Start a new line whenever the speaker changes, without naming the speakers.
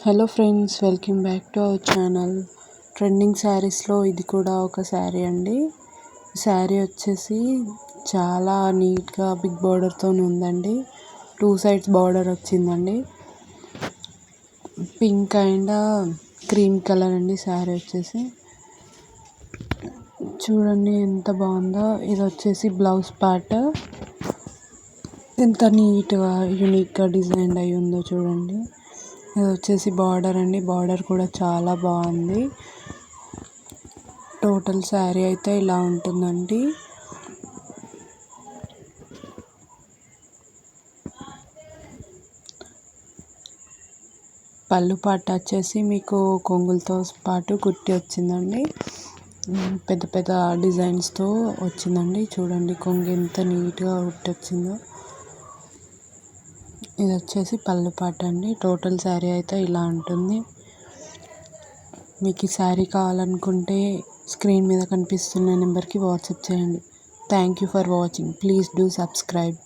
Hello friends, welcome back to our channel. Trending శారీస్లో ఇది కూడా ఒక శారీ అండి. శారీ వచ్చేసి చాలా నీట్గా బిగ్ బార్డర్తో ఉందండి. 2 సైడ్స్ బార్డర్ వచ్చిందండి. పింక్ అండ్ క్రీమ్ కలర్ అండి. శారీ వచ్చేసి చూడండి ఎంత బాగుందో. ఇది వచ్చేసి బ్లౌజ్ పార్ట్. ఎంత నీట్గా యూనిక్గా డిజైన్ అయి ఉందో చూడండి. ఇది వచ్చేసి బార్డర్ అండి. బార్డర్ కూడా చాలా బాగుంది. టోటల్ శారీ అయితే ఇలా ఉంటుందండి. పళ్ళు పాట వచ్చేసి మీకు కొంగులతో పాటు కుర్తి వచ్చిందండి. పెద్ద పెద్ద డిజైన్స్తో వచ్చిందండి. చూడండి కొంగు ఎంత నీట్గా కుట్టి వచ్చిందో. ఇది వచ్చేసి పళ్ళు పాట అండి. టోటల్ శారీ అయితే ఇలా ఉంటుంది. మీకు ఈ శారీ కావాలనుకుంటే స్క్రీన్ మీద కనిపిస్తున్న నెంబర్కి వాట్సాప్ చేయండి. Thank you for watching. Please do subscribe.